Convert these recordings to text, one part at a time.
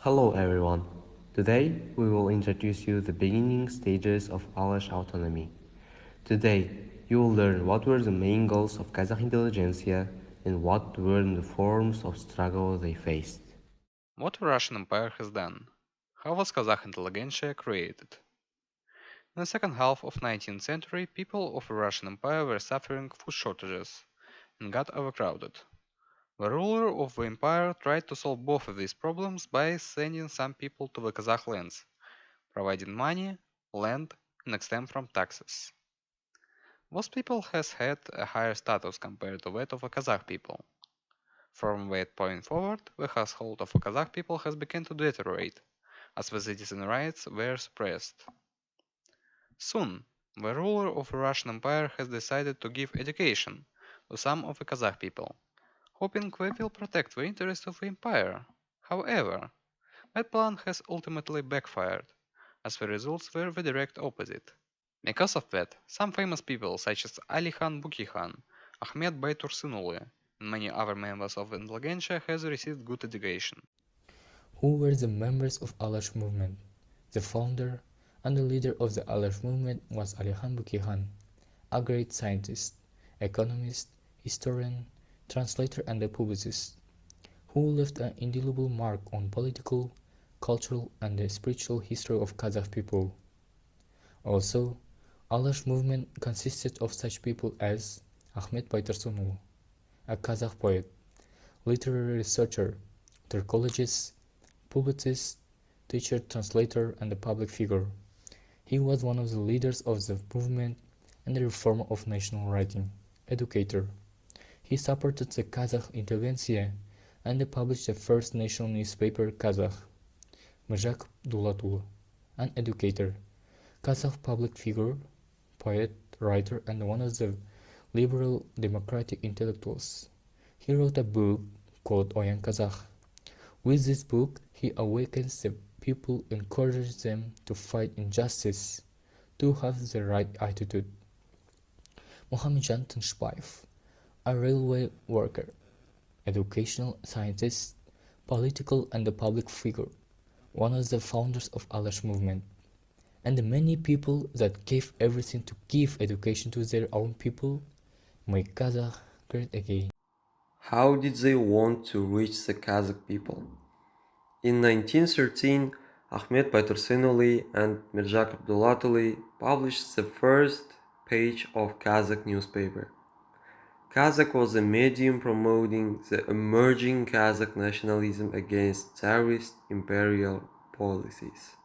Hello everyone. Today we will introduce you the beginning stages of Alash autonomy. Today you will learn what were the main goals of Kazakh intelligentsia and what were the forms of struggle they faced. What the Russian Empire has done. How was Kazakh intelligentsia created? In the second half of 19th century, people of the Russian Empire were suffering food shortages and got overcrowded. The ruler of the empire tried to solve both of these problems by sending some people to the Kazakh lands, providing money, land, and exempt from taxes. Those people has had a higher status compared to that of the Kazakh people. From that point forward, the household of the Kazakh people has begun to deteriorate, as the citizen rights were suppressed. Soon, the ruler of the Russian Empire has decided to give education to some of the Kazakh people, hoping they will protect the interests of the empire. However, that plan has ultimately backfired, as the results were the direct opposite. Because of that, some famous people such as Ali Khan Bukhi Ahmed Bey Tursunulu, and many other members of the intelligentsia has received good education. Who were the members of Alash movement? The founder and the leader of the Alash movement was Ali Khan Bukhi Khan, a great scientist, economist, historian, translator and a publicist, who left an indelible mark on political, cultural and the spiritual history of Kazakh people. Also, Alash movement consisted of such people as Ahmet Baytarsunlu, a Kazakh poet, literary researcher, Turkologist, publicist, teacher, translator, and a public figure. He was one of the leaders of the movement and the reformer of national writing, educator. He supported the Kazakh intelligentsia and published the first national newspaper Kazakh. Mirjak Dulatulu, an educator, Kazakh public figure, poet, writer, and one of the liberal democratic intellectuals. He wrote a book called Oyan Kazakh. With this book, he awakens the people, encourages them to fight injustice, to have the right attitude. Mohammed Tanshbayev, a railway worker, educational scientist, political and a public figure, one of the founders of Alash movement, and the many people that gave everything to give education to their own people, make Kazakh great again. How did they want to reach the Kazakh people? In 1913, Ahmet Baytursunlu and Mirjak Abdullatuli published the first page of Kazakh newspaper. Kazakh was a medium promoting the emerging Kazakh nationalism against Tsarist imperial policies.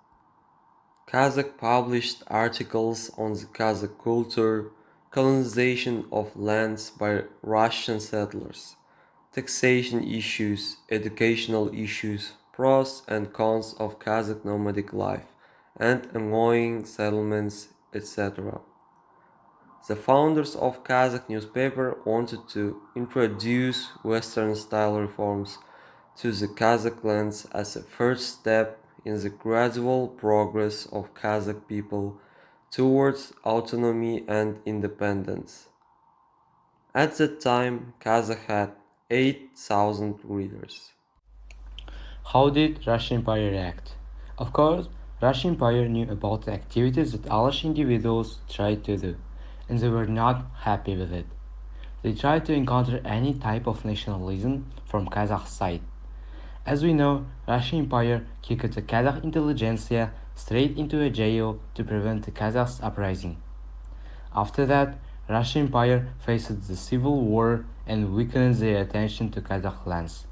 Kazakh published articles on the Kazakh culture, colonization of lands by Russian settlers, taxation issues, educational issues, pros and cons of Kazakh nomadic life, and ongoing settlements, etc. The founders of Kazakh newspaper wanted to introduce Western-style reforms to the Kazakh lands as a first step in the gradual progress of Kazakh people towards autonomy and independence. At that time, Kazakh had 8,000 readers. How did Russian Empire react? Of course, Russian Empire knew about the activities that Alash individuals tried to do, and they were not happy with it. They tried to encounter any type of nationalism from Kazakh side. As we know, Russian Empire kicked the Kazakh intelligentsia straight into a jail to prevent the Kazakhs uprising. After that, Russian Empire faced the civil war and weakened their attention to Kazakh lands.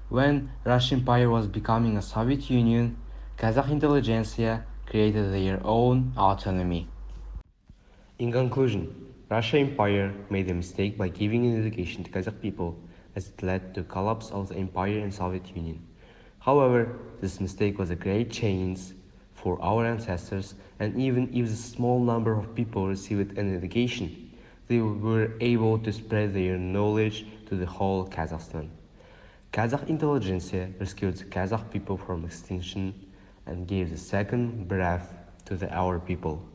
When Russian Empire was becoming a Soviet Union, Kazakh intelligentsia created their own autonomy. In conclusion, Russian Empire made a mistake by giving an education to Kazakh people, as it led to the collapse of the empire and Soviet Union. However, this mistake was a great chance for our ancestors, and even if a small number of people received an education, they were able to spread their knowledge to the whole Kazakhstan. Kazakh intelligentsia rescued the Kazakh people from extinction and gave the second breath to our people.